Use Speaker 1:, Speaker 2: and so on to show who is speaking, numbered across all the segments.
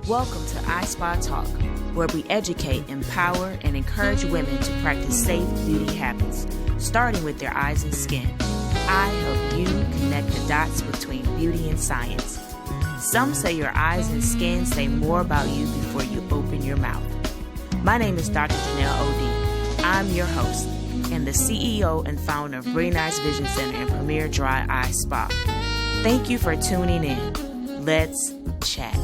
Speaker 1: Welcome to iSpa Talk, where we educate, empower, and encourage women to practice safe beauty habits, starting with their eyes and skin. I help you connect the dots between beauty and science. Some say your eyes and skin say more about you before you open your mouth. My name is Dr. Janelle O.D. I'm your host and the CEO and founder of Bring Eyes Vision Center and Premier Dry Eye Spa. Thank you for tuning in. Let's chat.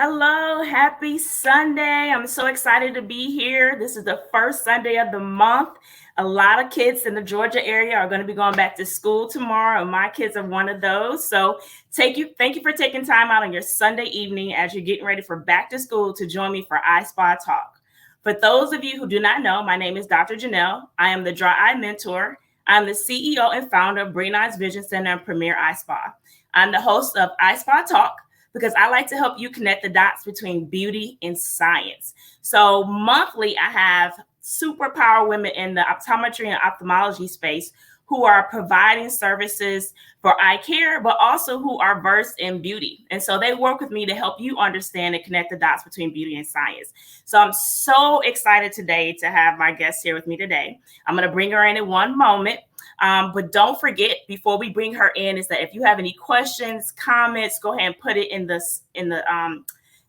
Speaker 1: Hello, happy Sunday. I'm so excited to be here. This is the first Sunday of the month. A lot of kids in the Georgia area are going to be going back to school tomorrow, and my kids are one of those. So thank you for taking time out on your Sunday evening as you're getting ready for back to school to join me for iSpa Talk. For those of you who do not know, my name is Dr. Janelle. I am the Dry Eye Mentor. I'm the CEO and founder of Bring Eyes Vision Center and Premier Eye Spa. I'm the host of iSpa Talk, because I like to help you connect the dots between beauty and science. So monthly, I have superpower women in the optometry and ophthalmology space who are providing services for eye care, but also who are versed in beauty. And so they work with me to help you understand and connect the dots between beauty and science. So I'm so excited today to have my guest here with me today. I'm going to bring her in one moment. But don't forget, before we bring her in, is that if you have any questions, comments, go ahead and put it in the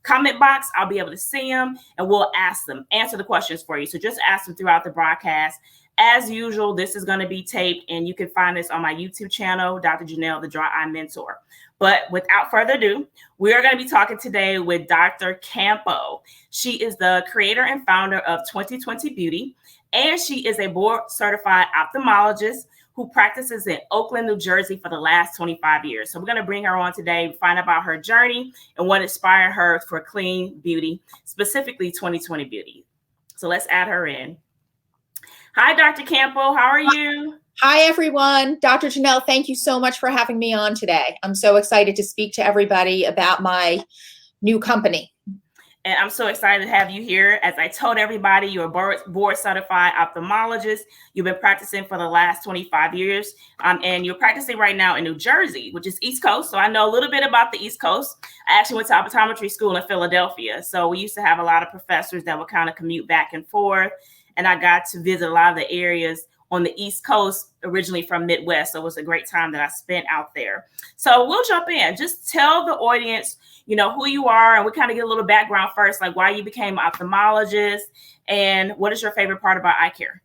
Speaker 1: comment box. I'll be able to see them and we'll answer the questions for you. So just ask them throughout the broadcast. As usual, this is going to be taped and you can find this on my YouTube channel, Dr. Janelle, the Dry Eye Mentor. But without further ado, we are going to be talking today with Dr. Campo. She is the creator and founder of 2020 Beauty, and she is a board certified ophthalmologist who practices in Oakland, New Jersey for the last 25 years. So we're going to bring her on today, find out about her journey and what inspired her for clean beauty, specifically 2020 Beauty. So let's add her in. Hi, Dr. Campo. How are you?
Speaker 2: Hi, everyone. Dr. Janelle, thank you so much for having me on today. I'm so excited to speak to everybody about my new company.
Speaker 1: And I'm so excited to have you here. As I told everybody, you're a board certified ophthalmologist. You've been practicing for the last 25 years. And you're practicing right now in New Jersey, which is East Coast. So I know a little bit about the East Coast. I actually went to optometry school in Philadelphia. So we used to have a lot of professors that would kind of commute back and forth. And I got to visit a lot of the areas on the East Coast, originally from Midwest. So it was a great time that I spent out there. So we'll jump in. Just tell the audience, who you are, and we kind of get a little background first, like why you became an ophthalmologist and what is your favorite part about eye care?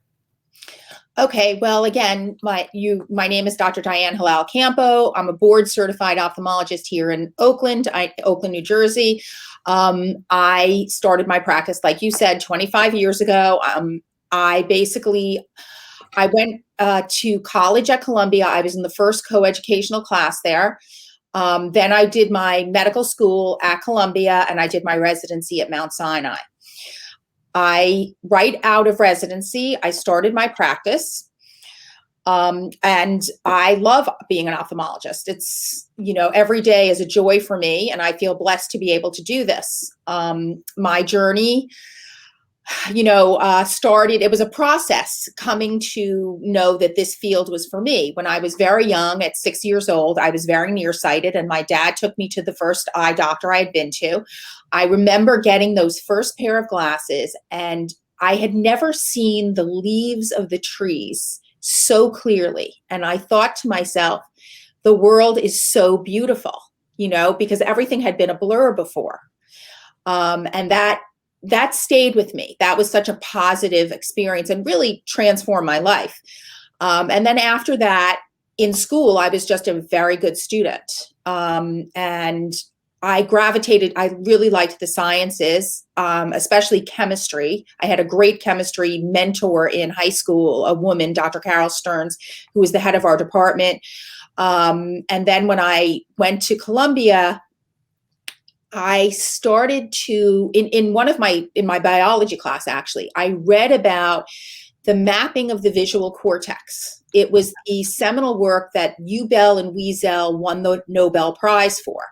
Speaker 2: Okay, well, again, my name is Dr. Diane Hilal-Campo. I'm a board certified ophthalmologist here in Oakland, New Jersey. I started my practice, like you said, 25 years ago. I went to college at Columbia. I was in the first coeducational class there. Then I did my medical school at Columbia and I did my residency at Mount Sinai. Right out of residency, I started my practice. And I love being an ophthalmologist. It's, every day is a joy for me and I feel blessed to be able to do this. My journey, started, it was a process coming to know that this field was for me. When I was very young, at 6 years old, I was very nearsighted and my dad took me to the first eye doctor I had been to. I remember getting those first pair of glasses and I had never seen the leaves of the trees so clearly. And I thought to myself, the world is so beautiful, because everything had been a blur before. And that stayed with me. That was such a positive experience and really transformed my life. And then after that, in school, I was just a very good student. And I really liked the sciences, especially chemistry. I had a great chemistry mentor in high school, a woman, Dr. Carol Stearns, who was the head of our department. And then when I went to Columbia, I started to, in my biology class, actually, I read about the mapping of the visual cortex. It was the seminal work that Ubel and Wiesel won the Nobel Prize for.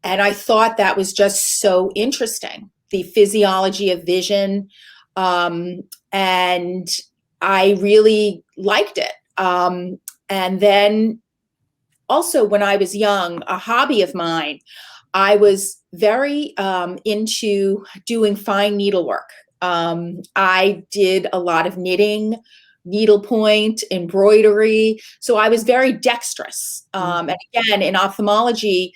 Speaker 2: And I thought that was just so interesting, the physiology of vision. And I really liked it. And then also, when I was young, a hobby of mine, I was very into doing fine needlework. I did a lot of knitting, needlepoint, embroidery. So I was very dexterous. And again, in ophthalmology,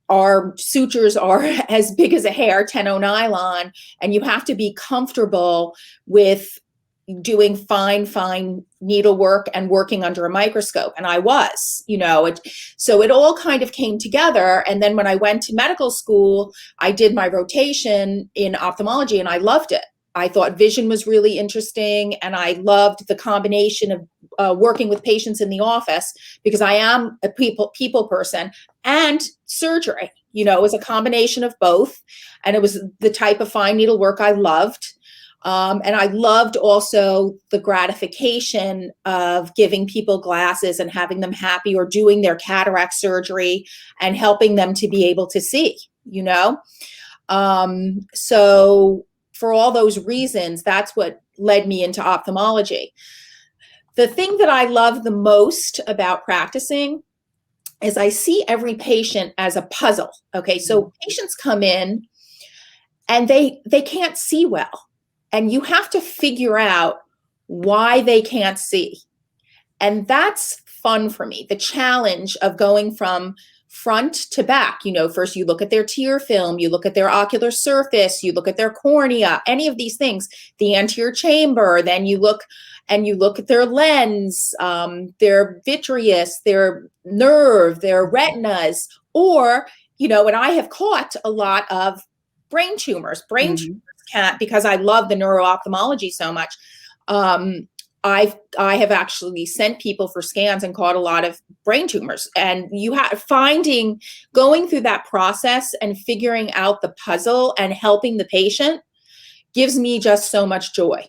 Speaker 2: our sutures are as big as a hair, 10-0 nylon, and you have to be comfortable with doing fine needlework and working under a microscope. And I was, so it all kind of came together. And then when I went to medical school, I did my rotation in ophthalmology and I loved it. I thought vision was really interesting, and I loved the combination of working with patients in the office, because I am a people person, and surgery. It was a combination of both, and it was the type of fine needle work I loved. And I loved also the gratification of giving people glasses and having them happy, or doing their cataract surgery and helping them to be able to see, So for all those reasons, that's what led me into ophthalmology. The thing that I love the most about practicing is I see every patient as a puzzle. Okay, so patients come in and they can't see well, and you have to figure out why they can't see. And that's fun for me, the challenge of going from front to back. First you look at their tear film, you look at their ocular surface, you look at their cornea, any of these things, the anterior chamber, then you look at their lens, their vitreous, their nerve, their retinas, or, and I have caught a lot of brain tumors. Tumors can't, because I love the neuro-ophthalmology so much. I have actually sent people for scans and caught a lot of brain tumors. And going through that process and figuring out the puzzle and helping the patient gives me just so much joy.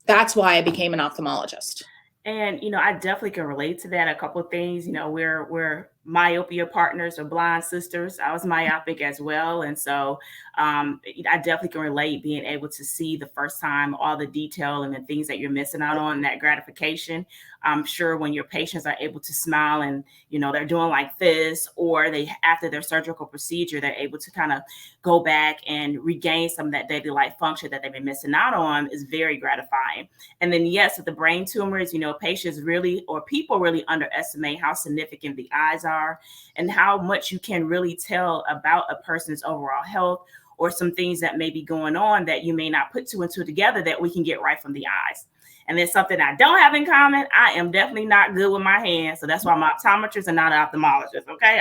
Speaker 2: That's why I became an ophthalmologist.
Speaker 1: And, I definitely can relate to that. A couple of things, we're myopia partners or blind sisters. I was myopic as well. And so I definitely can relate, being able to see the first time all the detail and the things that you're missing out on, that gratification. I'm sure when your patients are able to smile and, they're doing like this, or after their surgical procedure, they're able to kind of go back and regain some of that daily life function that they've been missing out on, is very gratifying. And then, yes, with the brain tumors, patients really, or people really underestimate how significant the eyes are and how much you can really tell about a person's overall health, or some things that may be going on that you may not put two and two together, that we can get right from the eyes. And then something I don't have in common, I am definitely not good with my hands. So that's why I'm an optometrist and not an ophthalmologist. Okay.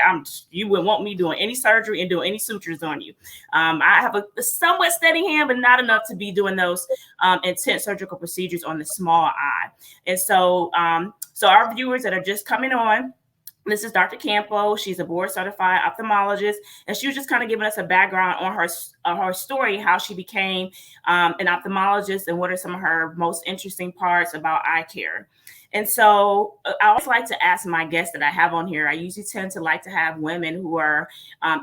Speaker 1: You wouldn't want me doing any surgery and doing any sutures on you. I have a somewhat steady hand, but not enough to be doing those intense surgical procedures on the small eye. And so our viewers that are just coming on, this is Dr. Campo. She's a board certified ophthalmologist, and she was just kind of giving us a background on her story, how she became an ophthalmologist, and what are some of her most interesting parts about eye care. And so I always like to ask my guests that I have on here, I usually tend to like to have women who are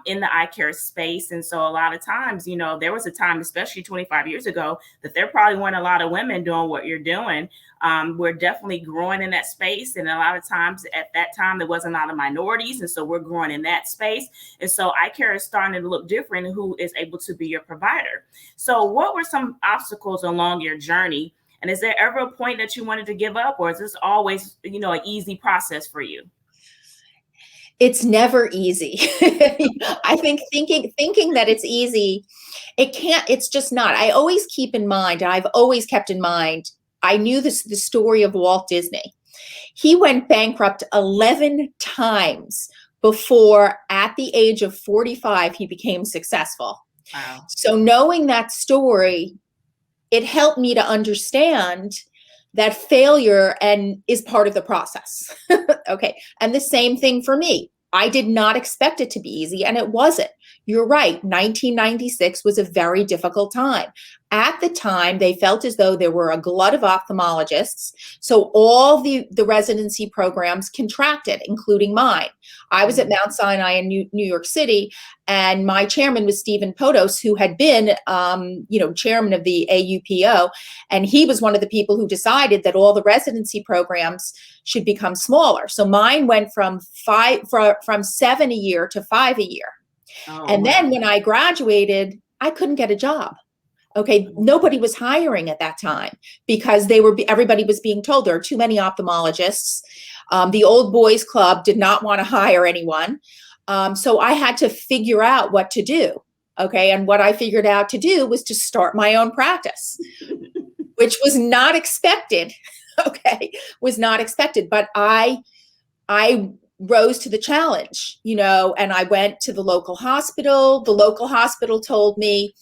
Speaker 1: in the eye care space. And so a lot of times, there was a time, especially 25 years ago, that there probably weren't a lot of women doing what you're doing. We're definitely growing in that space. And a lot of times at that time, there wasn't a lot of minorities. And so we're growing in that space. And so eye care is starting to look different, and who is able to be your provider. So what were some obstacles along your journey? And is there ever a point that you wanted to give up, or is this always, an easy process for you?
Speaker 2: It's never easy. I think thinking that it's easy, it's just not. I always keep in mind, I've always kept in mind, I knew the story of Walt Disney. He went bankrupt 11 times before, at the age of 45, he became successful.
Speaker 1: Wow.
Speaker 2: So knowing that story, it helped me to understand that failure is part of the process. Okay. And the same thing for me. I did not expect it to be easy, and it wasn't. You're right. 1996 was a very difficult time. At the time, they felt as though there were a glut of ophthalmologists. So all the residency programs contracted, including mine. I was at Mount Sinai in New York City, and my chairman was Stephen Podos, who had been, chairman of the AUPO. And he was one of the people who decided that all the residency programs should become smaller. So mine went from 7 a year to 5 a year.
Speaker 1: Oh,
Speaker 2: and then when I graduated, I couldn't get a job. Okay, nobody was hiring at that time because everybody was being told there are too many ophthalmologists. The old boys club did not want to hire anyone. So I had to figure out what to do. Okay, and what I figured out to do was to start my own practice, which was not expected. Okay, was not expected, but I rose to the challenge, and I went to the local hospital. The local hospital told me,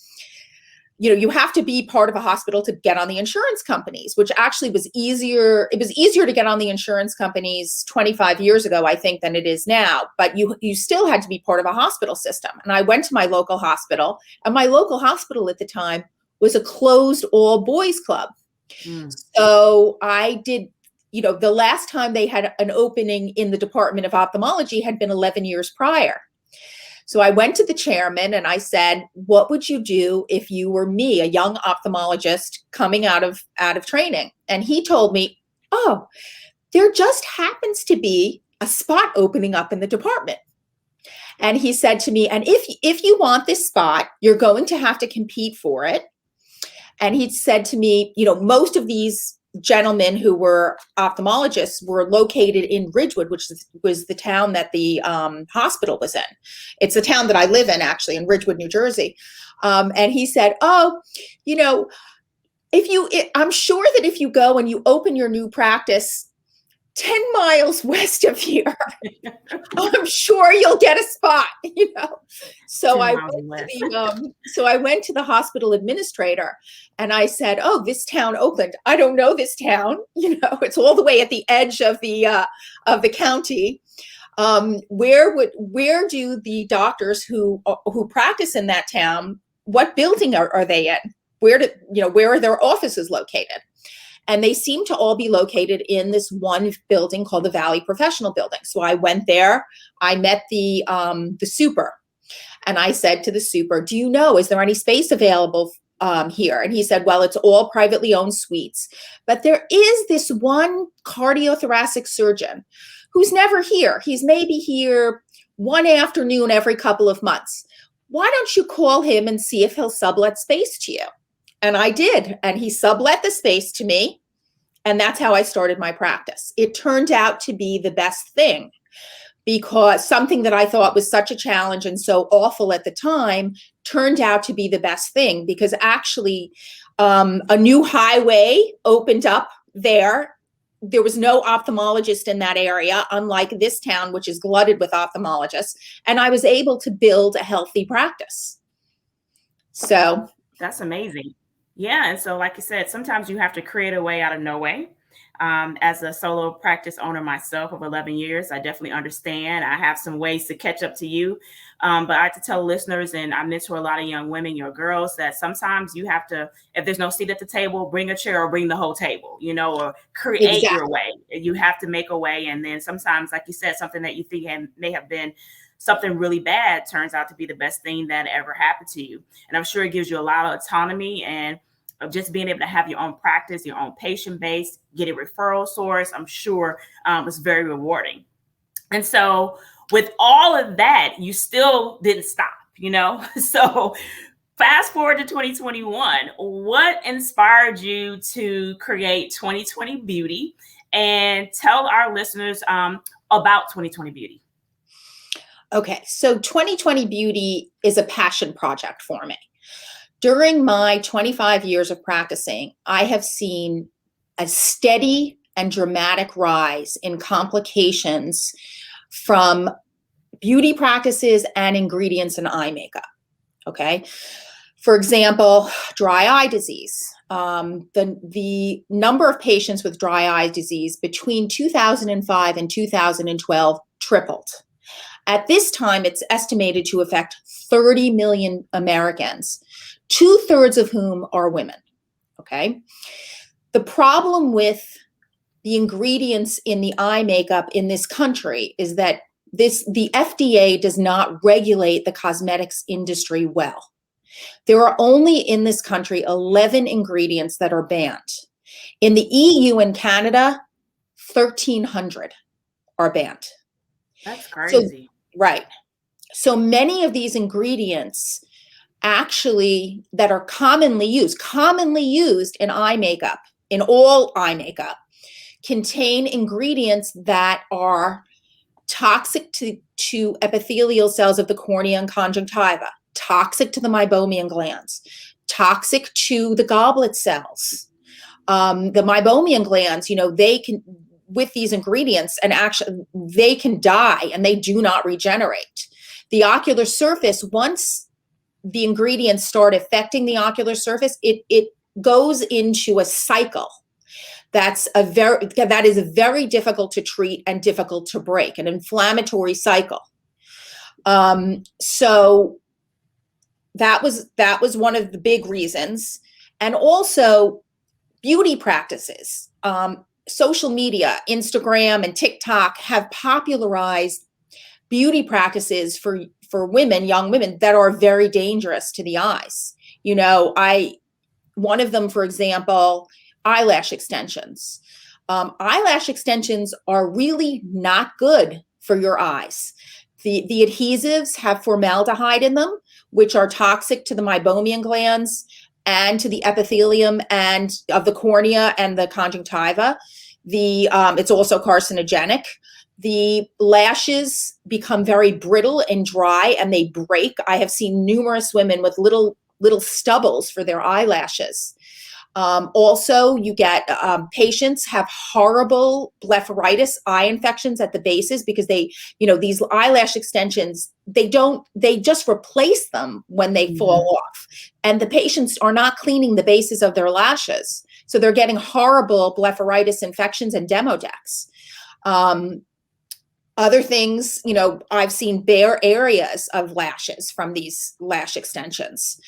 Speaker 2: you have to be part of a hospital to get on the insurance companies, which actually was easier. It was easier to get on the insurance companies 25 years ago, I think, than it is now. But you still had to be part of a hospital system. And I went to my local hospital, and my local hospital at the time was a closed all boys club. So I did, the last time they had an opening in the Department of Ophthalmology had been 11 years prior. So I went to the chairman and I said, what would you do if you were me, a young ophthalmologist coming out of training? And he told me, oh, there just happens to be a spot opening up in the department. And he said to me, and if you want this spot, you're going to have to compete for it. And he said to me, most of these gentlemen who were ophthalmologists were located in Ridgewood, which was the town that the hospital was in. It's the town that I live in, actually, in Ridgewood, New Jersey. And he said, oh, I'm sure that if you go and you open your new practice 10 miles west of here, I'm sure you'll get a spot, So I went to the hospital administrator and I said, oh, this town, Oakland, I don't know this town. It's all the way at the edge of the county. Where do the doctors who practice in that town, what building are they in? Where are their offices located? And they seem to all be located in this one building called the Valley Professional Building. So I went there. I met the super, and I said to the super, "Do you know, is there any space available here?" And he said, "Well, it's all privately owned suites, but there is this one cardiothoracic surgeon who's never here. He's maybe here one afternoon every couple of months. Why don't you call him and see if he'll sublet space to you?" And I did. And he sublet the space to me. And that's how I started my practice. It turned out to be the best thing, because something that I thought was such a challenge and so awful at the time turned out to be the best thing, because actually a new highway opened up there. There was no ophthalmologist in that area, unlike this town, which is glutted with ophthalmologists. And I was able to build a healthy practice. So
Speaker 1: that's amazing. Yeah. And so, like you said, sometimes you have to create a way out of no way. As a solo practice owner myself of 11 years, I definitely understand. I have some ways to catch up to you. But I have to tell listeners, and I mentor a lot of young women, your girls, that sometimes you have to, if there's no seat at the table, bring a chair or bring the whole table, or create your way. You have to make a way. And then sometimes, like you said, something that you think may have been something really bad turns out to be the best thing that ever happened to you. And I'm sure it gives you a lot of autonomy and of just being able to have your own practice, your own patient base, get a referral source. I'm sure it's very rewarding. And so with all of that, you still didn't stop, So fast forward to 2021, what inspired you to create 2020 Beauty? And tell our listeners about 2020 Beauty.
Speaker 2: Okay, so 2020 Beauty is a passion project for me. During my 25 years of practicing, I have seen a steady and dramatic rise in complications from beauty practices and ingredients in eye makeup. Okay, for example, dry eye disease. The number of patients with dry eye disease between 2005 and 2012 tripled. At this time, it's estimated to affect 30 million Americans, 2/3 of whom are women. Okay. The problem with the ingredients in the eye makeup in this country is that the FDA does not regulate the cosmetics industry well. There are only in this country 11 ingredients that are banned. In the EU and Canada, 1,300 are banned.
Speaker 1: That's
Speaker 2: So,
Speaker 1: crazy.
Speaker 2: right. So many of these ingredients actually that are commonly used in eye makeup, in all eye makeup, contain ingredients that are toxic to epithelial cells of the cornea and conjunctiva, toxic to the meibomian glands, toxic to the goblet cells. The meibomian glands, they can, with these ingredients, and actually they can die and they do not regenerate. The ocular surface, once the ingredients start affecting the ocular surface, it goes into a cycle that is very difficult to treat and difficult to break, an inflammatory cycle. So that was one of the big reasons. And also beauty practices. Social media, Instagram and TikTok have popularized beauty practices for women, young women, that are very dangerous to the eyes. One of them, for example, eyelash extensions. Eyelash extensions are really not good for your eyes. The adhesives have formaldehyde in them, which are toxic to the meibomian glands and to the epithelium and of the cornea and the conjunctiva. It's also carcinogenic. The lashes become very brittle and dry and they break. I have seen numerous women with little stubbles for their eyelashes. Also, you get patients have horrible blepharitis, eye infections at the bases because these eyelash extensions, they just replace them when they fall off. And the patients are not cleaning the bases of their lashes. So they're getting horrible blepharitis infections and demodex. Other things, I've seen bare areas of lashes from these lash extensions.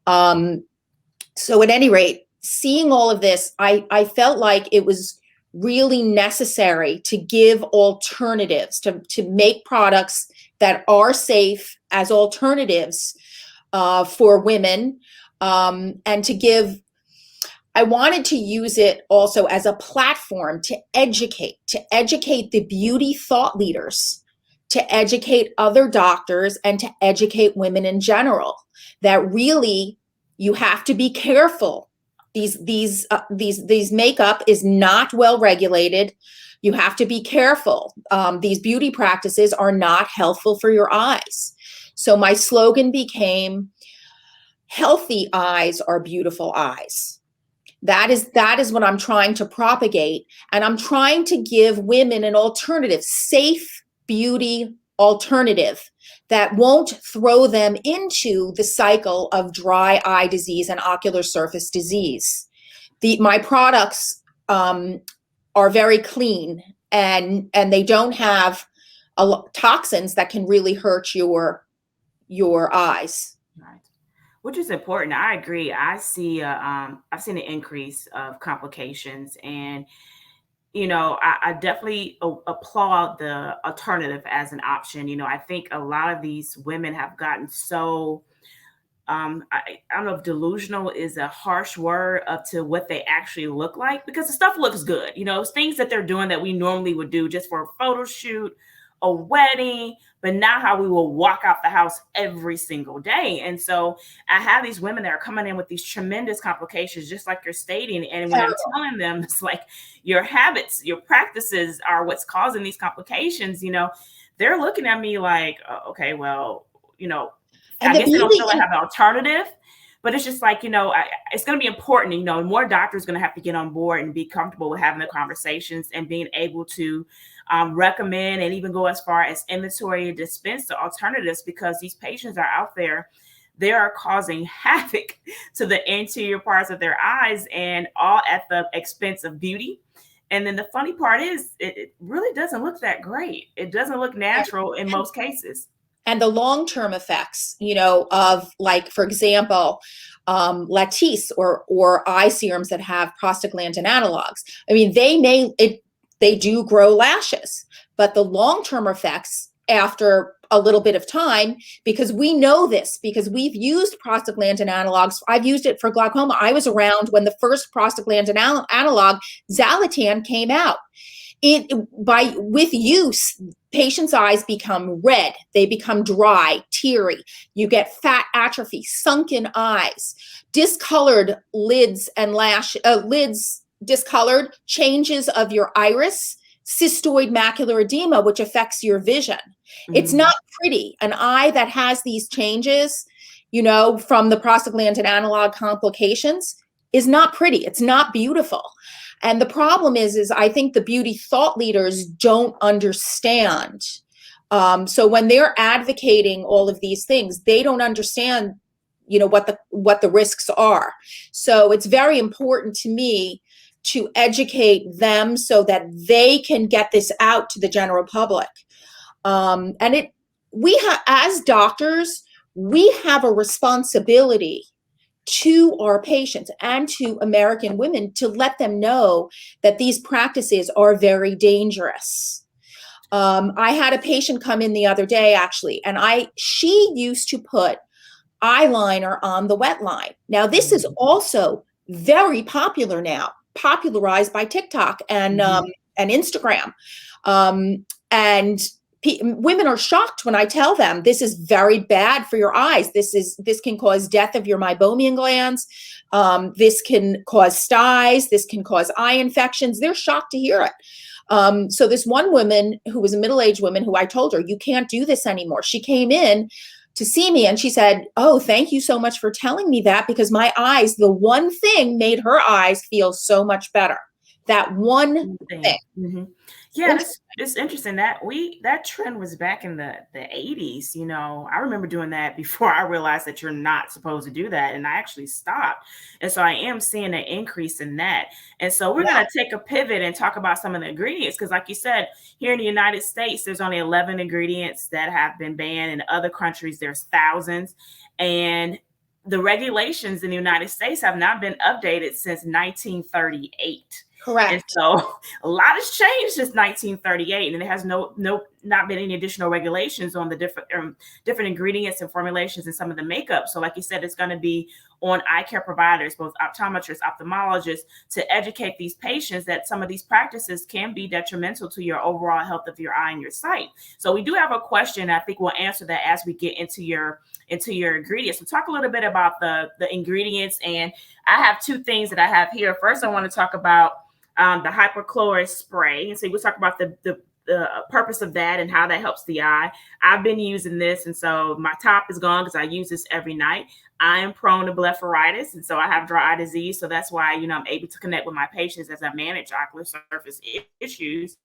Speaker 2: So at any rate, seeing all of this, I felt like it was really necessary to give alternatives, to make products that are safe as alternatives for women, and I wanted to use it also as a platform to educate the beauty thought leaders, to educate other doctors, and to educate women in general, that really you have to be careful. These makeup is not well regulated. You have to be careful. These beauty practices are not healthful for your eyes. So my slogan became, healthy eyes are beautiful eyes. That is what I'm trying to propagate. And I'm trying to give women an alternative, safe beauty alternative that won't throw them into the cycle of dry eye disease and ocular surface disease. My products are very clean and they don't have toxins that can really hurt your eyes.
Speaker 1: Right. Which is important. I agree. I've seen an increase of complications, and I definitely applaud the alternative as an option. I think a lot of these women have gotten so I don't know if delusional is a harsh word up to what they actually look like, because the stuff looks good. It's things that they're doing that we normally would do just for a photo shoot, a wedding, but not how we will walk out the house every single day. And so I have these women that are coming in with these tremendous complications, just like you're stating. And when I'm telling them, it's like your habits, your practices are what's causing these complications, they're looking at me like, okay, well, I guess they don't feel like have an alternative, but it's just like, it's going to be important, more doctors going to have to get on board and be comfortable with having the conversations and being able to recommend and even go as far as inventory and dispense the alternatives, because these patients are out there. They are causing havoc to the interior parts of their eyes, and all at the expense of beauty And then the funny part is it really doesn't look that great. It doesn't look natural in most cases.
Speaker 2: And the long-term effects, of, like, for example, Latisse or eye serums that have prostaglandin analogs. I mean, they do grow lashes, but the long-term effects after a little bit of time, because we know this, because we've used prostaglandin analogs. I've used it for glaucoma. I was around when the first prostaglandin analog, Xalatan, came out. With use, patients' eyes become red, they become dry, teary, you get fat atrophy, sunken eyes, discolored lids and lids discolored, changes of your iris, cystoid macular edema, which affects your vision. It's not pretty. An eye that has these changes, from the prostaglandin analog complications, is not pretty. It's not beautiful. And the problem is I think the beauty thought leaders don't understand. So when they're advocating all of these things, they don't understand, what the risks are. So it's very important to me to educate them so that they can get this out to the general public. As doctors, we have a responsibility to our patients and to American women to let them know that these practices are very dangerous. I had a patient come in the other day, actually, and she used to put eyeliner on the wet line. Now, this is also very popular now, popularized by TikTok and Instagram. Women are shocked when I tell them this is very bad for your eyes. This can cause death of your meibomian glands. This can cause styes. This can cause eye infections. They're shocked to hear it. So this one woman who was a middle-aged woman, who I told her, you can't do this anymore. She came in to see me and she said, "Oh, thank you so much for telling me that, because my eyes, the one thing made her eyes feel so much better." That one thing.
Speaker 1: Mm-hmm. Yeah, it's interesting that that trend was back in the 80s. I remember doing that before I realized that you're not supposed to do that, and I actually stopped. And so I am seeing an increase in that. And so we're going to take a pivot and talk about some of the ingredients, because like you said, here in the United States, there's only 11 ingredients that have been banned. In other countries, there's thousands. And the regulations in the United States have not been updated since 1938.
Speaker 2: Correct.
Speaker 1: And so a lot has changed since 1938, and there has not been any additional regulations on the different ingredients and formulations in some of the makeup. So like you said, it's going to be on eye care providers, both optometrists, ophthalmologists, to educate these patients that some of these practices can be detrimental to your overall health of your eye and your sight. So we do have a question. I think we'll answer that as we get into your ingredients. So talk a little bit about the ingredients. And I have two things that I have here. First, I want to talk about the hypochlorous spray. And so we'll talk about the purpose of that and how that helps the eye. I've been using this, and so my top is gone because I use this every night. I am prone to blepharitis, and so I have dry eye disease. So that's why, I'm able to connect with my patients as I manage ocular surface issues.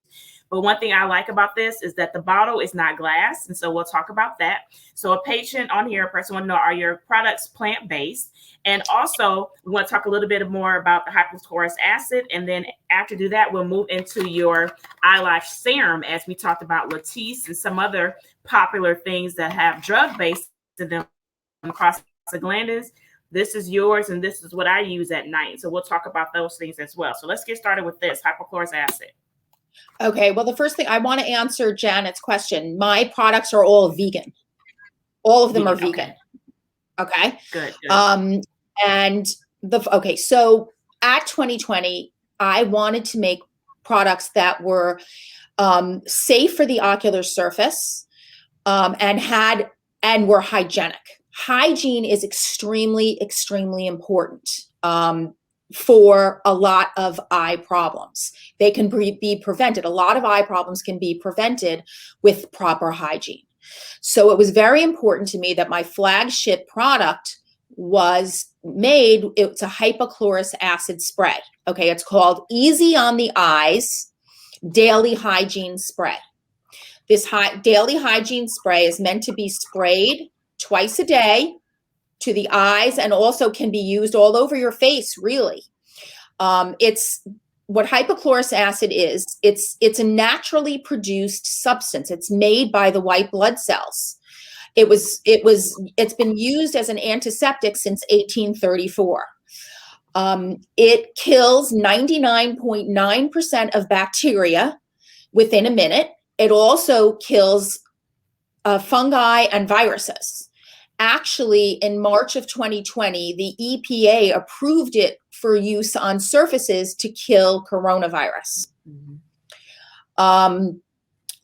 Speaker 1: But one thing I like about this is that the bottle is not glass. And so we'll talk about that. So a patient on here, a person want to know, are your products plant-based? And also we want to talk a little bit more about the hypochlorous acid. And then after do that, we'll move into your eyelash serum, as we talked about Latisse and some other popular things that have drug-based in them, prostaglandins. This is yours, and this is what I use at night. So we'll talk about those things as well. So let's get started with this hypochlorous acid.
Speaker 2: Okay, well, the first thing I want to answer Janet's question. My products are all vegan. All of them are vegan. Okay.
Speaker 1: Good.
Speaker 2: So at 2020, I wanted to make products that were safe for the ocular surface and were hygienic. Hygiene is extremely, extremely important for a lot of eye problems. They can be prevented. A lot of eye problems can be prevented with proper hygiene. So it was very important to me that my flagship product was made. It's a hypochlorous acid spray. Okay, it's called Easy on the Eyes Daily Hygiene Spray. This daily hygiene spray is meant to be sprayed twice a day to the eyes, and also can be used all over your face, really. It's what hypochlorous acid is, it's a naturally produced substance. It's made by the white blood cells. It's been used as an antiseptic since 1834. It kills 99.9% of bacteria within a minute. It also kills fungi and viruses. Actually, in March of 2020, the EPA approved it for use on surfaces to kill coronavirus. Mm-hmm.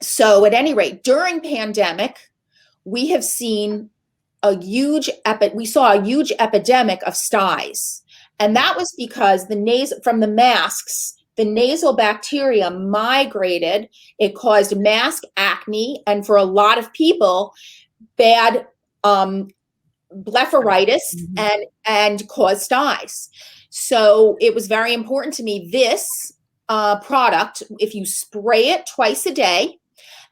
Speaker 2: So at any rate, during pandemic, we have seen we saw a huge epidemic of styes. And that was because from the masks, the nasal bacteria migrated. It caused mask acne, and for a lot of people, bad blepharitis, mm-hmm. and caused styes. So it was very important to me, this product, if you spray it twice a day,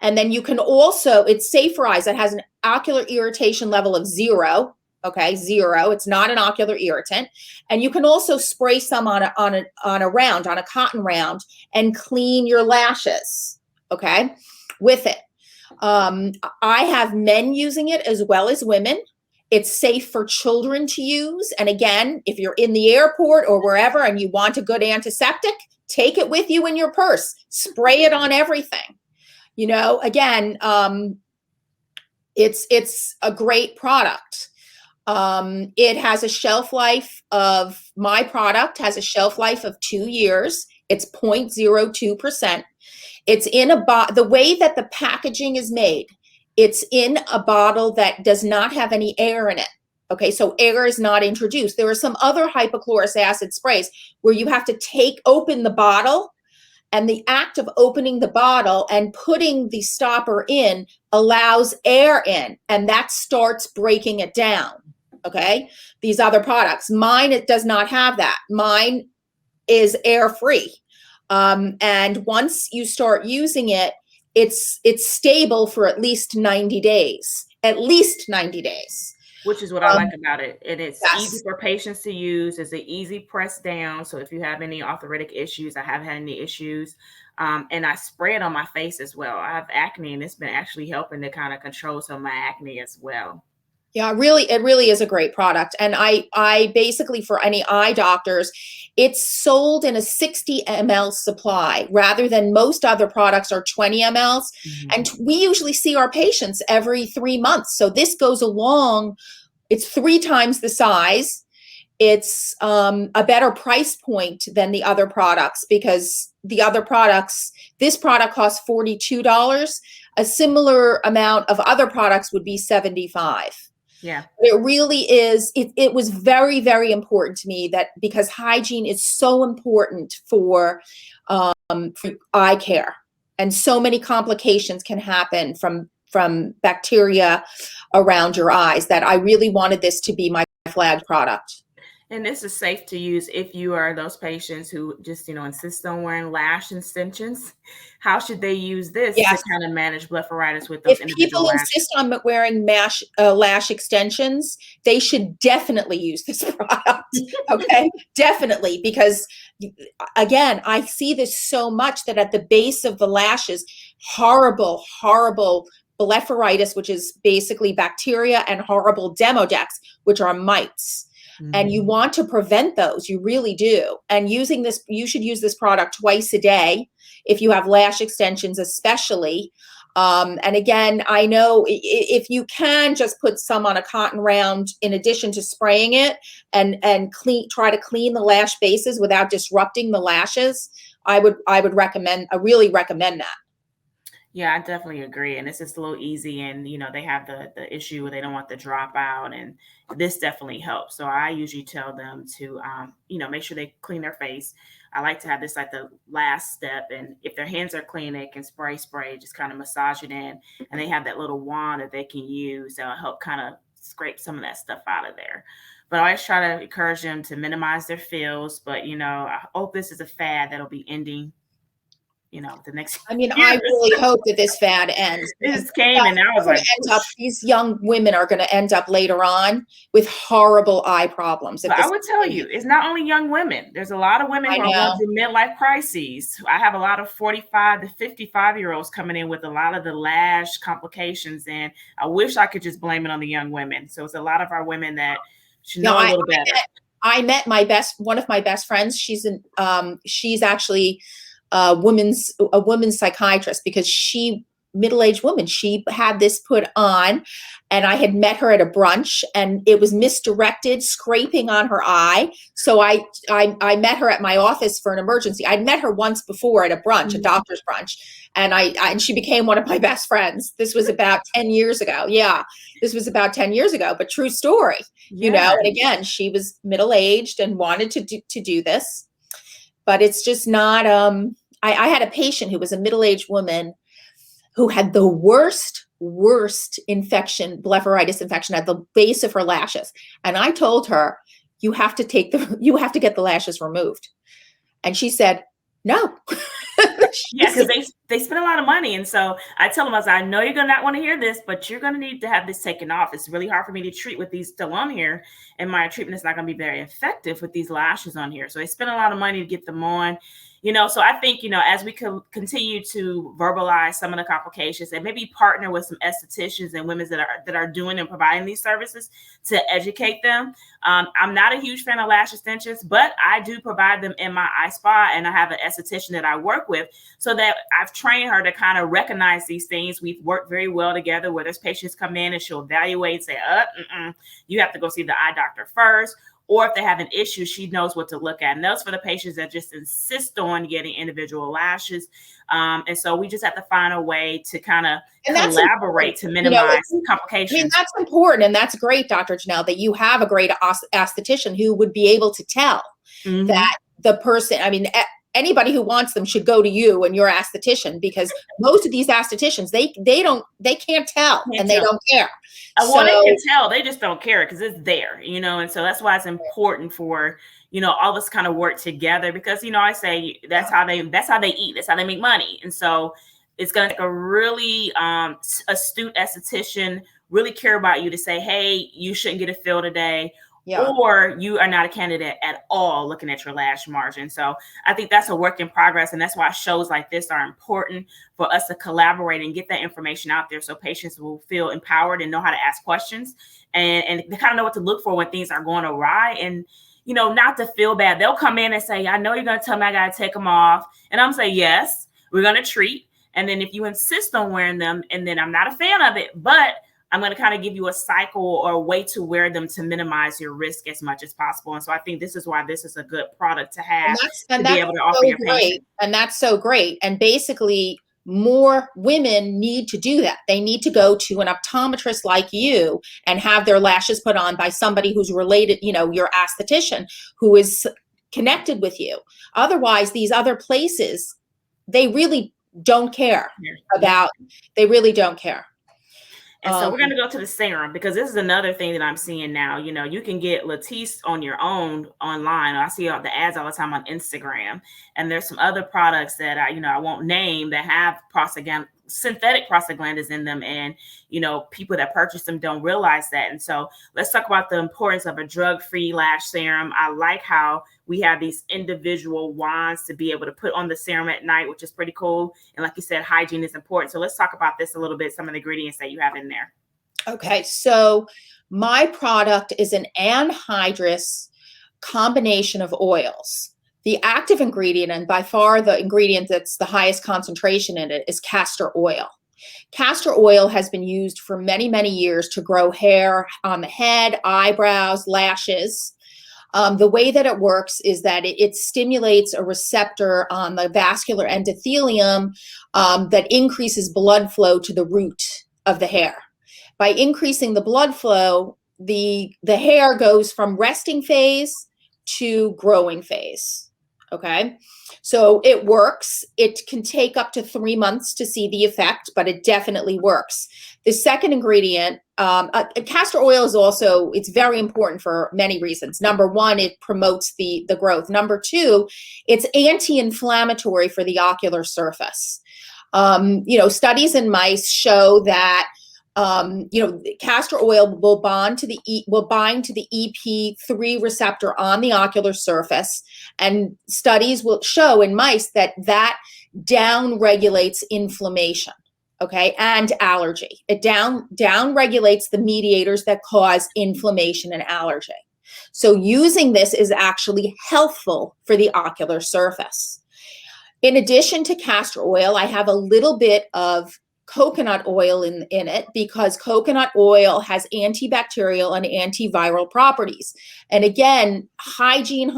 Speaker 2: and then you can also, it's safe for eyes. It has an ocular irritation level of 0. Okay, 0. It's not an ocular irritant. And you can also spray some on a cotton round, and clean your lashes, okay, with it. I have men using it as well as women. It's safe for children to use. And again, if you're in the airport or wherever and you want a good antiseptic, take it with you in your purse. Spray it on everything. Again, it's a great product. It has a shelf life my product has a shelf life of 2 years. It's 0.02%. It's in the way that the packaging is made, it's in a bottle that does not have any air in it. Okay, so air is not introduced. There are some other hypochlorous acid sprays where you have to open the bottle, and the act of opening the bottle and putting the stopper in allows air in, and that starts breaking it down. Okay, these other products, mine, it does not have that. Mine is air free. And once you start using it, it's stable for at least 90 days,
Speaker 1: Which is what I like about it. And it's
Speaker 2: yes.
Speaker 1: easy for patients to use. It's an easy press down. So if you have any arthritic issues, I haven't had any issues. And I spray it on my face as well. I have acne, and it's been actually helping to kind of control some of my acne as well.
Speaker 2: Yeah, it really is a great product. And I basically, for any eye doctors, it's sold in a 60 ml supply rather than most other products are 20 mLs. Mm-hmm. And we usually see our patients every 3 months. So this goes along, it's 3 times the size. It's a better price point than the other products, because the other products, this product costs $42. A similar amount of other products would be $75.
Speaker 1: Yeah,
Speaker 2: it really is. It was very, very important to me, that because hygiene is so important for eye care, and so many complications can happen from bacteria around your eyes, that I really wanted this to be my flag product.
Speaker 1: And this is safe to use if you are those patients who just, insist on wearing lash extensions. How should they use this
Speaker 2: Yes.
Speaker 1: to kind of manage blepharitis with those individual
Speaker 2: people
Speaker 1: lashes?
Speaker 2: Insist on wearing lash extensions, they should definitely use this product. Okay, definitely, because again, I see this so much, that at the base of the lashes, horrible blepharitis, which is basically bacteria, and horrible demodex, which are mites. Mm-hmm. And you want to prevent those. You really do. And using this, you should use this product twice a day if you have lash extensions, especially. And again, I know if you can just put some on a cotton round in addition to spraying it, and try to clean the lash bases without disrupting the lashes, I would really recommend that.
Speaker 1: Yeah, I definitely agree. And it's just a little easy, and they have the issue where they don't want the dropout, and this definitely helps. So I usually tell them to make sure they clean their face. I like to have this like the last step, and if their hands are clean, they can spray, just kind of massage it in, and they have that little wand that they can use that'll help kind of scrape some of that stuff out of there. But I always try to encourage them to minimize their feels. But I hope this is a fad that'll be ending the next
Speaker 2: I mean,
Speaker 1: year.
Speaker 2: I really hope that this fad ends,
Speaker 1: It
Speaker 2: because
Speaker 1: just came and I was like,
Speaker 2: these young women are going to end up later on with horrible eye problems. If
Speaker 1: but I
Speaker 2: this
Speaker 1: would tell you, it's not only young women. There's a lot of women
Speaker 2: I
Speaker 1: who are going
Speaker 2: know.
Speaker 1: through midlife crises. I have a lot of 45 to 55-year-olds coming in with a lot of the lash complications, and I wish I could just blame it on the young women. So it's a lot of our women that should
Speaker 2: Yeah,
Speaker 1: know a little better.
Speaker 2: I met one of my best friends. She's actually a women's psychiatrist, because middle-aged woman, she had this put on, and I had met her at a brunch, and it was misdirected, scraping on her eye. So I met her at my office for an emergency. I'd met her once before at a brunch, a doctor's brunch, and she became one of my best friends. This was about 10 years ago. Yeah, this was about 10 years ago, but true story. And again, she was middle-aged and wanted to do this, but it's just not, I had a patient who was a middle-aged woman who had the worst infection, blepharitis infection, at the base of her lashes. And I told her, you have to get the lashes removed. And she said, no.
Speaker 1: Yeah, because they spend a lot of money. And so I tell them, I said, I know you're going to not want to hear this, but you're going to need to have this taken off. It's really hard for me to treat with these still on here, and my treatment is not going to be very effective with these lashes on here. So they spend a lot of money to get them on. So I think, as we continue to verbalize some of the complications and maybe partner with some estheticians and women that are doing and providing these services to educate them. I'm not a huge fan of lash extensions, but I do provide them in my eye spa, and I have an esthetician that I work with, so that I've trained her to kind of recognize these things. We've worked very well together, where there's patients come in and she'll evaluate and say, you have to go see the eye doctor first. Or if they have an issue, she knows what to look at. And those for the patients that just insist on getting individual lashes. And so we just have to find a way to kind of collaborate to minimize complications.
Speaker 2: I mean, that's important. And that's great, Dr. Janelle, that you have a great esthetician who would be able to tell that the person, anybody who wants them should go to you and your esthetician, because most of these estheticians, they can't tell, and they don't care.
Speaker 1: Well, they can tell, they just don't care because it's there, and so that's why it's important for, all of us kind of work together, because, I say that's how they eat, that's how they make money. And so it's going to take a really astute esthetician, really care about you to say, hey, you shouldn't get a fill today. Yeah. Or you are not a candidate at all looking at your lash margin. So I think that's a work in progress. And that's why shows like this are important, for us to collaborate and get that information out there, so patients will feel empowered and know how to ask questions, and they kind of know what to look for when things are going awry. And, not to feel bad. They'll come in and say, I know you're going to tell me I got to take them off. And I'm saying, yes, we're going to treat. And then if you insist on wearing them, and then I'm not a fan of it, but I'm going to kind of give you a cycle or a way to wear them to minimize your risk as much as possible. And so I think this is why this is a good product to have, to be able to offer your patients.
Speaker 2: And that's so great. And basically, more women need to do that. They need to go to an optometrist like you and have their lashes put on by somebody who's related, your esthetician, who is connected with you. Otherwise, these other places, they really don't care about, they really don't care.
Speaker 1: And so we're going to go to the serum, because this is another thing that I'm seeing now. You can get Latisse on your own online. I see all the ads all the time on Instagram. And there's some other products that I won't name, that have synthetic prostaglandins in them, and people that purchase them don't realize that. And so let's talk about the importance of a drug-free lash serum. I like how we have these individual wands to be able to put on the serum at night, which is pretty cool. And like you said, hygiene is important. So let's talk about this a little bit, some of the ingredients that you have in there.
Speaker 2: Okay, so my product is an anhydrous combination of oils. The active ingredient, and by far the ingredient that's the highest concentration in it, is castor oil. Castor oil has been used for many, many years to grow hair on the head, eyebrows, lashes. The way that it works is that it stimulates a receptor on the vascular endothelium that increases blood flow to the root of the hair. By increasing the blood flow, the hair goes from resting phase to growing phase. Okay, so it works. It can take up to 3 months to see the effect, but it definitely works. The second ingredient, castor oil is also, it's very important for many reasons. Number one, it promotes the growth. Number two, it's anti-inflammatory for the ocular surface. Studies in mice show that castor oil will bind to the EP3 receptor on the ocular surface, and studies will show in mice that down regulates inflammation. Okay, and allergy. It down regulates the mediators that cause inflammation and allergy. So using this is actually healthful for the ocular surface. In addition to castor oil, I have a little bit of coconut oil in it, because coconut oil has antibacterial and antiviral properties. And again, hygiene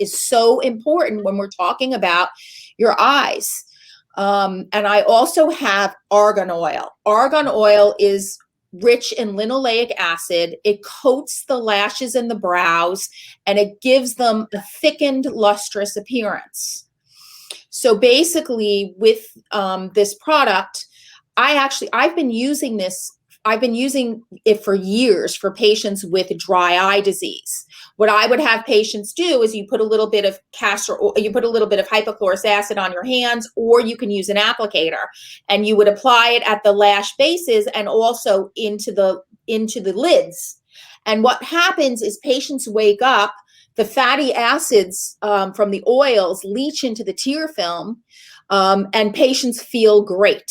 Speaker 2: is so important when we're talking about your eyes. And I also have argan oil. Argan oil is rich in linoleic acid. It coats the lashes and the brows, and it gives them a thickened, lustrous appearance. So basically, with this product, I've been using it for years for patients with dry eye disease. What I would have patients do is you put a little bit of hypochlorous acid on your hands, or you can use an applicator, and you would apply it at the lash bases and also into the lids. And what happens is patients wake up, the fatty acids from the oils leach into the tear film, and patients feel great.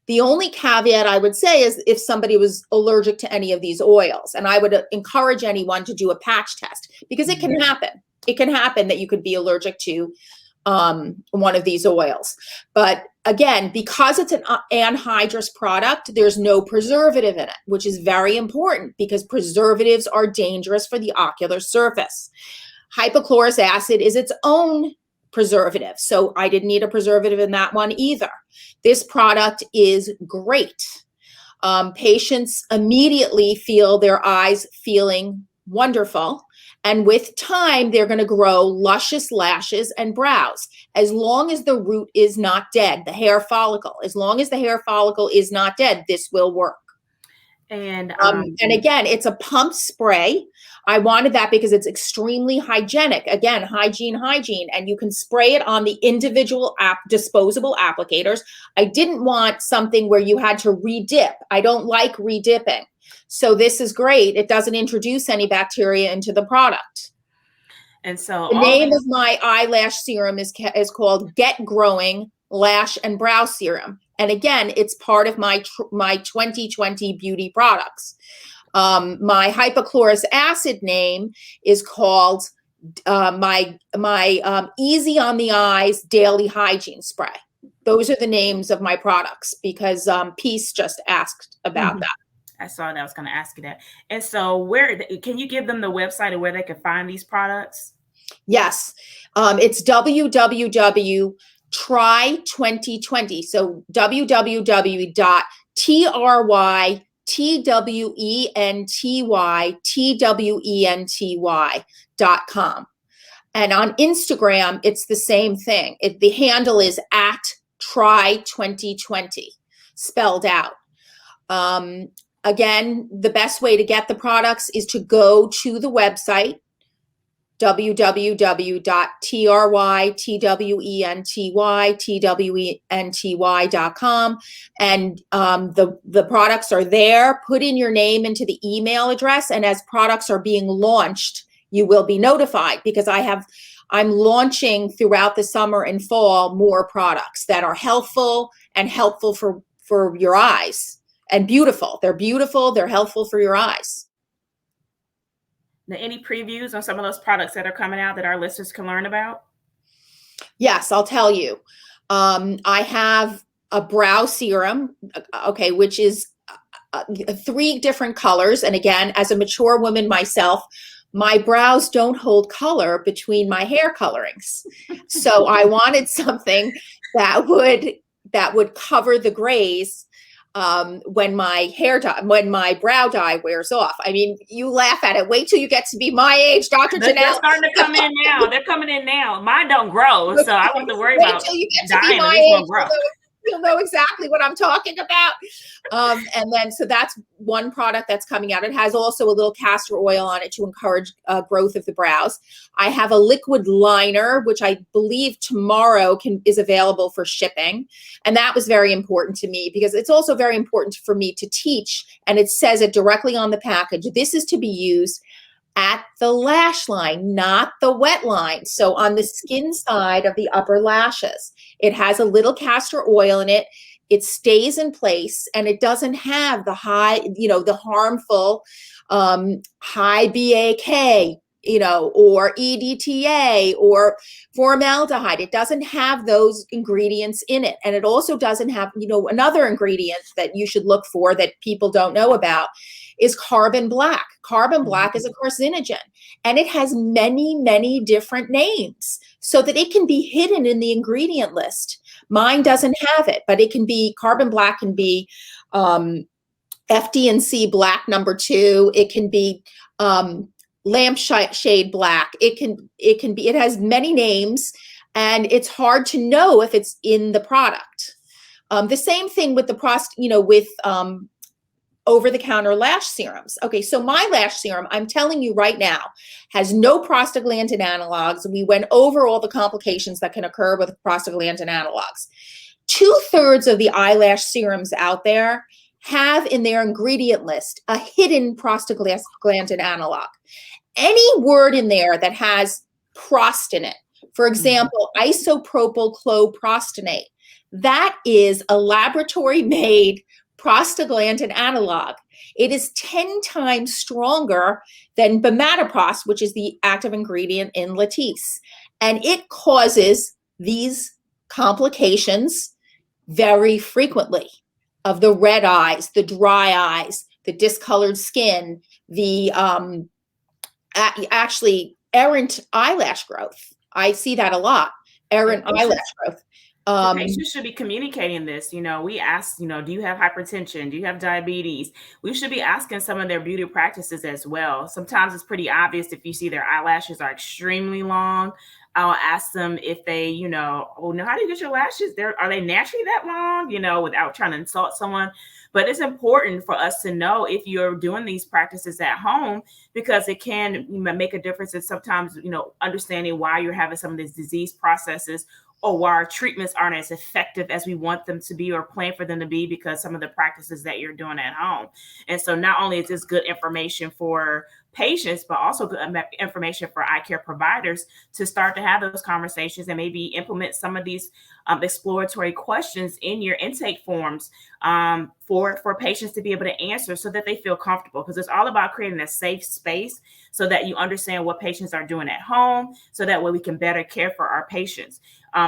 Speaker 2: The only caveat I would say is if somebody was allergic to any of these oils, and I would encourage anyone to do a patch test, because it can happen. It can happen that you could be allergic to one of these oils. But again, because it's an anhydrous product, there's no preservative in it, which is very important because preservatives are dangerous for the ocular surface. Hypochlorous acid is its own preservative, so I didn't need a preservative in that one either. This product is great. Patients immediately feel their eyes feeling wonderful, and with time, they're going to grow luscious lashes and brows, as long as the root is not dead, the hair follicle. As long as the hair follicle is not dead, this will work. And again, it's a pump spray. I wanted that because it's extremely hygienic. Again, hygiene, and you can spray it on the individual disposable applicators. I didn't want something where you had to re-dip. I don't like re-dipping. So this is great. It doesn't introduce any bacteria into the product.
Speaker 1: And so
Speaker 2: the name of my eyelash serum is called Get Growing Lash and Brow Serum. And again, it's part of my 2020 beauty products. My hypochlorous acid name is called my Easy on the Eyes Daily Hygiene Spray. Those are the names of my products because Peace just asked about that.
Speaker 1: I saw that. I was going to ask you that. And so where can you give them the website of where they can find these products?
Speaker 2: Yes. It's www.try2020. So www.try2020.com. And on Instagram, it's the same thing. The handle is @try2020, spelled out. Again, the best way to get the products is to go to the website, www.try2020.com, and the products are there. Put in your name into the email address, and as products are being launched, you will be notified, because I'm launching throughout the summer and fall more products that are helpful for your eyes, and beautiful. They're beautiful, they're helpful for your eyes.
Speaker 1: Now, any previews on some of those products that are coming out that our listeners can learn about?
Speaker 2: Yes, I'll tell you. I have a brow serum, which is 3 different colors. And again, as a mature woman myself, my brows don't hold color between my hair colorings. So I wanted something that would cover the grays when my brow dye wears off. I mean, you laugh at it. Wait till you get to be my age, Dr. Janelle.
Speaker 1: They're starting to come in now. They're coming in now. Mine don't grow, so I don't have to worry about
Speaker 2: Wait till you get to be my age. You'll know exactly what I'm talking about. And then, so that's one product that's coming out. It has also a little castor oil on it to encourage growth of the brows. I have a liquid liner, which I believe tomorrow is available for shipping. And that was very important to me because it's also very important for me to teach. And it says it directly on the package. This is to be used at the lash line, not the wet line. So on the skin side of the upper lashes, it has a little castor oil in it. It stays in place and it doesn't have the high, the harmful high BAK, or EDTA or formaldehyde. It doesn't have those ingredients in it. And it also doesn't have, another ingredient that you should look for that people don't know about is carbon black. Carbon black is a carcinogen and it has many, many different names so that it can be hidden in the ingredient list. Mine doesn't have it, but it can be, carbon black can be FD&C black #2. It can be lampshade black. It has many names and it's hard to know if it's in the product. The same thing with the over-the-counter lash serums. Okay, so my lash serum, I'm telling you right now, has no prostaglandin analogs. We went over all the complications that can occur with prostaglandin analogs. 2/3 of the eyelash serums out there have in their ingredient list a hidden prostaglandin analog. Any word in there that has prost in it, for example, isopropyl chlorprostonate, that is a laboratory-made prostaglandin analog. It is 10 times stronger than bimatoprost, which is the active ingredient in Latisse. And it causes these complications very frequently of the red eyes, the dry eyes, the discolored skin, the actually errant eyelash growth. I see that a lot, errant eyelash growth.
Speaker 1: Patients should be communicating this. We ask, do you have hypertension? Do you have diabetes? We should be asking some of their beauty practices as well. Sometimes it's pretty obvious if you see their eyelashes are extremely long. I'll ask them if they, how do you get your lashes? Are they naturally that long? Without trying to insult someone. But it's important for us to know if you're doing these practices at home, because it can make a difference in sometimes, understanding why you're having some of these disease processes, or why our treatments aren't as effective as we want them to be or plan for them to be because some of the practices that you're doing at home. And so not only is this good information for patients, but also good information for eye care providers to start to have those conversations and maybe implement some of these exploratory questions in your intake forms for patients to be able to answer so that they feel comfortable, because it's all about creating a safe space so that you understand what patients are doing at home, so that way we can better care for our patients.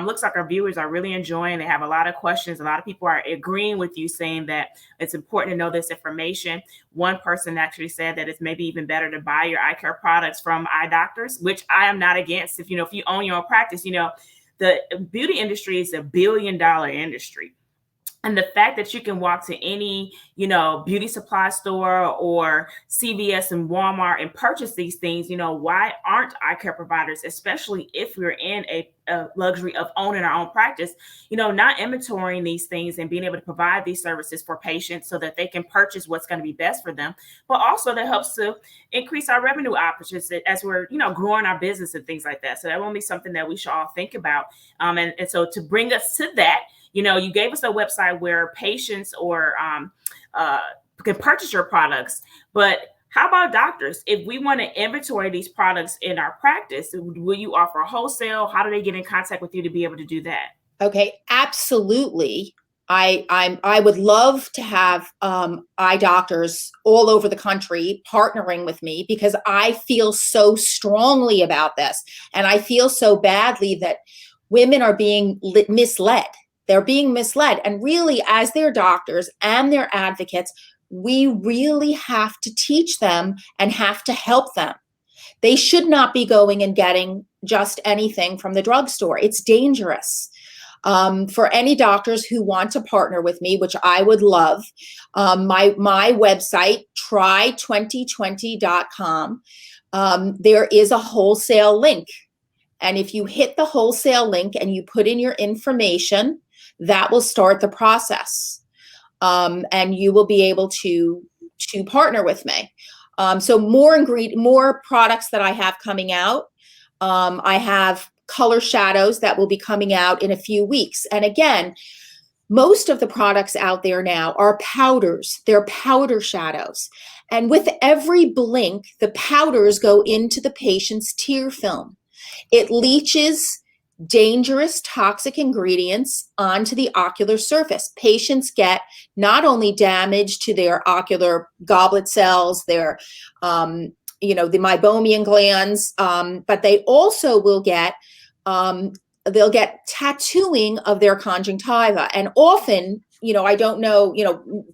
Speaker 1: Looks like our viewers are really enjoying. They have a lot of questions. A lot of people are agreeing with you, saying that it's important to know this information. One person actually said that it's maybe even better to buy your eye care products from eye doctors, which I am not against. If you own your own practice, the beauty industry is $1 billion industry. And the fact that you can walk to any, beauty supply store or CVS and Walmart and purchase these things, why aren't eye care providers, especially if we're in a luxury of owning our own practice, not inventorying these things and being able to provide these services for patients so that they can purchase what's going to be best for them, but also that helps to increase our revenue opportunities as we're, growing our business and things like that. So that will be something that we should all think about. And so to bring us to that, you gave us a website where patients or can purchase your products, but how about doctors? If we want to inventory these products in our practice, will you offer wholesale? How do they get in contact with you to be able to do that?
Speaker 2: Okay, absolutely. I would love to have eye doctors all over the country partnering with me, because I feel so strongly about this, and I feel so badly that women are being misled. They're being misled. And really, as their doctors and their advocates, we really have to teach them and have to help them. They should not be going and getting just anything from the drugstore. It's dangerous. For any doctors who want to partner with me, which I would love, my website, try2020.com, there is a wholesale link. And if you hit the wholesale link and you put in your information, that will start the process. and you will be able to partner with me. So more products that I have coming out. I have color shadows that will be coming out in a few weeks. And again, most of the products out there now are powders. They're powder shadows. And with every blink, the powders go into the patient's tear film. It leaches dangerous toxic ingredients onto the ocular surface. Patients get not only damage to their ocular goblet cells, their the meibomian glands, but they also will get they'll get tattooing of their conjunctiva. And often, I don't know,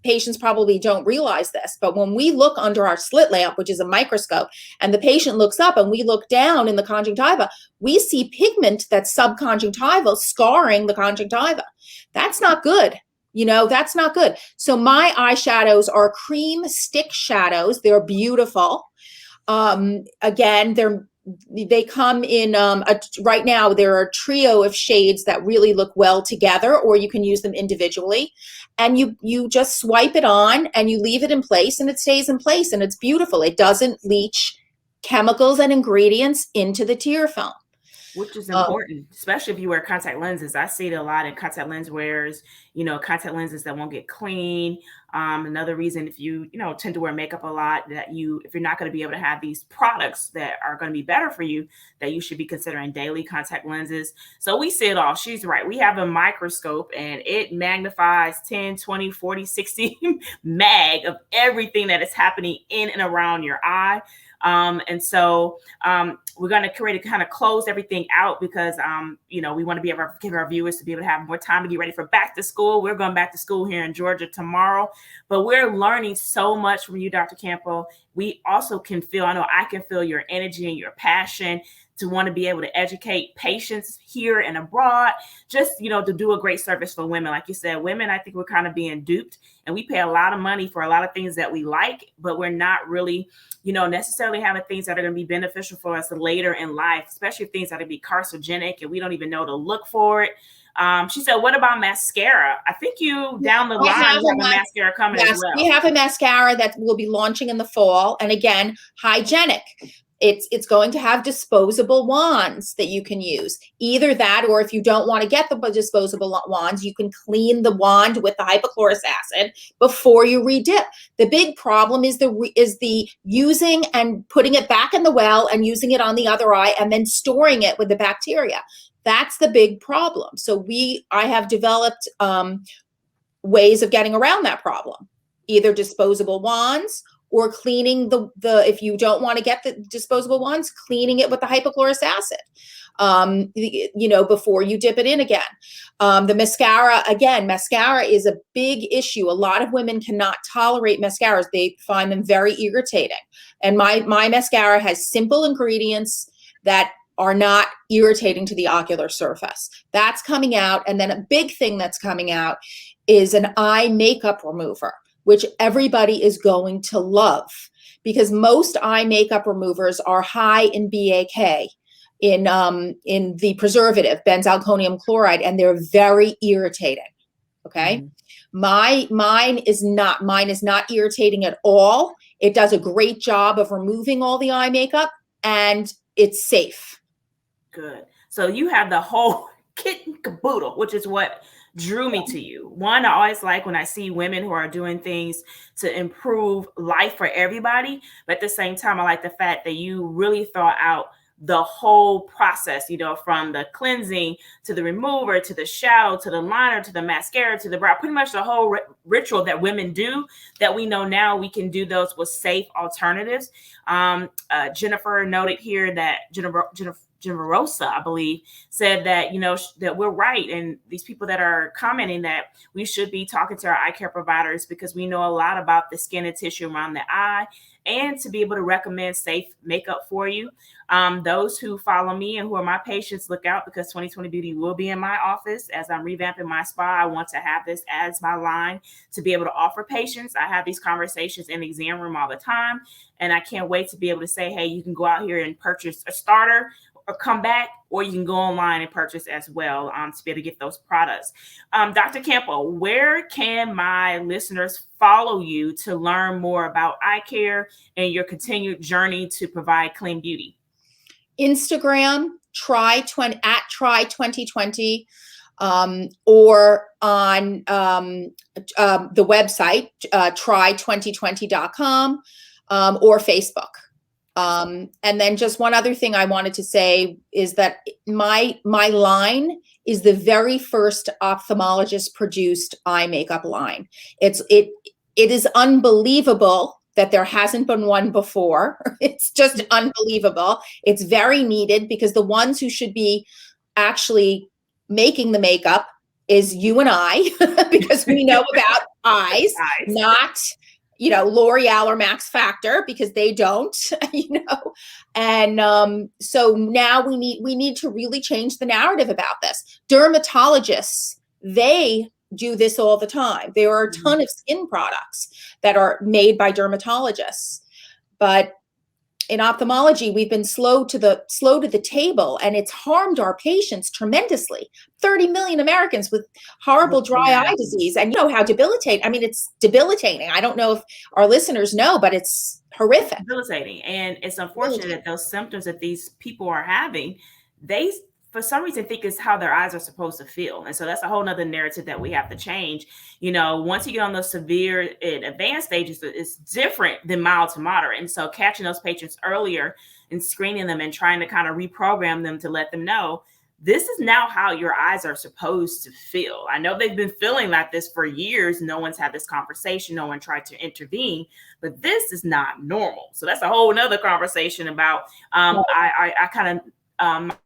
Speaker 2: patients probably don't realize this, but when we look under our slit lamp, which is a microscope, and the patient looks up and we look down in the conjunctiva, we see pigment that's subconjunctival scarring the conjunctiva. That's not good. That's not good. So my eyeshadows are cream stick shadows. They're beautiful. Again, they come in right now there are a trio of shades that really look well together, or you can use them individually, and you just swipe it on and you leave it in place and it stays in place, and it's beautiful. It doesn't leach chemicals and ingredients into the tear film,
Speaker 1: which is important, especially if you wear contact lenses. I see it a lot in contact lens wearers, contact lenses that won't get clean. Another reason, if you tend to wear makeup a lot, that if you're not going to be able to have these products that are going to be better for you, that you should be considering daily contact lenses. So we see it all. She's right. We have a microscope and it magnifies 10, 20, 40, 60 mag of everything that is happening in and around your eye. And so we're going to kind of close everything out because, we want to be able to give our viewers to be able to have more time to get ready for back to school. We're going back to school here in Georgia tomorrow, but we're learning so much from you, Dr. Campo. We also I know I can feel your energy and your passion to want to be able to educate patients here and abroad, just, to do a great service for women. Like you said, women, I think we're kind of being duped, and we pay a lot of money for a lot of things that we like, but we're not really, necessarily having things that are going to be beneficial for us later in life, especially things that are going to be carcinogenic and we don't even know to look for it. She said, what about mascara? I think you down the line have a mascara coming as well.
Speaker 2: We have a mascara that will be launching in the fall. And again, hygienic. It's going to have disposable wands that you can use. Either that, or if you don't want to get the disposable wands, you can clean the wand with the hypochlorous acid before you redip. The big problem is the using and putting it back in the well and using it on the other eye and then storing it with the bacteria. That's the big problem. So I have developed ways of getting around that problem, either disposable wands or cleaning if you don't want to get the disposable ones, cleaning it with the hypochlorous acid, before you dip it in again. The mascara is a big issue. A lot of women cannot tolerate mascaras. They find them very irritating. And my mascara has simple ingredients that are not irritating to the ocular surface. That's coming out. And then a big thing that's coming out is an eye makeup remover, which everybody is going to love, because most eye makeup removers are high in BAK, in the preservative benzalkonium chloride, and they're very irritating. Okay. Mm-hmm. Mine is not irritating at all. It does a great job of removing all the eye makeup, and it's safe.
Speaker 1: Good. So you have the whole kit and caboodle, which is what drew me to you. One, I always like when I see women who are doing things to improve life for everybody, but at the same time, I like the fact that you really thought out the whole process, from the cleansing to the remover, to the shadow, to the liner, to the mascara, to the brow, pretty much the whole ritual that women do, that we know now we can do those with safe alternatives. Jennifer noted here that Generosa, I believe, said that, that we're right. And these people that are commenting that we should be talking to our eye care providers, because we know a lot about the skin and tissue around the eye, and to be able to recommend safe makeup for you. Those who follow me and who are my patients, look out, because 2020 Beauty will be in my office as I'm revamping my spa. I want to have this as my line to be able to offer patients. I have these conversations in the exam room all the time, and I can't wait to be able to say, hey, you can go out here and purchase a starter or come back, or you can go online and purchase as well to be able to get those products. Dr. Campo, where can my listeners follow you to learn more about eye care and your continued journey to provide clean beauty?
Speaker 2: Instagram, try 2020, or on the website, try2020.com, or Facebook. And then just one other thing I wanted to say is that my line is the very first ophthalmologist produced eye makeup line. It is unbelievable that there hasn't been one before. It's just unbelievable. It's very needed, because the ones who should be actually making the makeup is you and I, because we know about eyes, not, L'Oreal or Max Factor, because they don't, and so now we need to really change the narrative about this. Dermatologists, they do this all the time. There are a ton of skin products that are made by dermatologists, but in ophthalmology, we've been slow to the table, and it's harmed our patients tremendously. 30 million Americans with horrible dry eye disease, and you know how debilitating. I mean, it's debilitating. I don't know if our listeners know, but it's horrific.
Speaker 1: Debilitating, and it's unfortunate that those symptoms that these people are having, they for some reason think it's how their eyes are supposed to feel. And so that's a whole nother narrative that we have to change. Once you get on those severe and advanced stages, it's different than mild to moderate. And so catching those patients earlier and screening them and trying to kind of reprogram them to let them know, this is now how your eyes are supposed to feel. I know they've been feeling like this for years. No one's had this conversation. No one tried to intervene, but this is not normal. So that's a whole nother conversation about, I kind of,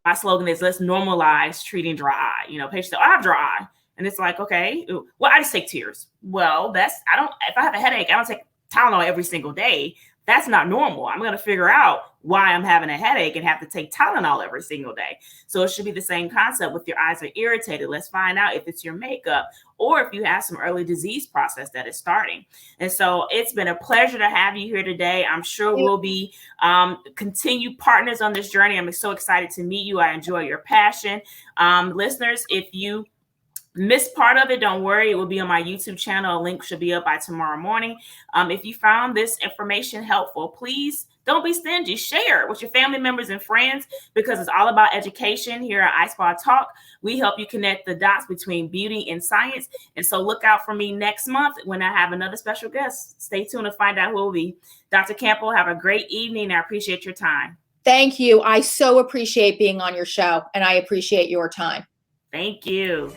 Speaker 1: my slogan is, let's normalize treating dry eye. Patients say, I have dry eye. And it's like, okay, well, I just take tears. Well, if I have a headache, I don't take Tylenol every single day. That's not normal. I'm going to figure out why I'm having a headache and have to take Tylenol every single day. So it should be the same concept. With your eyes are irritated, let's find out if it's your makeup or if you have some early disease process that is starting. And so it's been a pleasure to have you here today. I'm sure we'll be continued partners on this journey. I'm so excited to meet you. I enjoy your passion. Listeners, if you missed part of it, don't worry. It will be on my YouTube channel. A link should be up by tomorrow morning. If you found this information helpful, please don't be stingy. Share it with your family members and friends, because it's all about education here at iSpa Talk. We help you connect the dots between beauty and science. And so look out for me next month when I have another special guest. Stay tuned to find out who will be. Dr. Campo, have a great evening. I appreciate your time.
Speaker 2: Thank you. I so appreciate being on your show, and I appreciate your time.
Speaker 1: Thank you.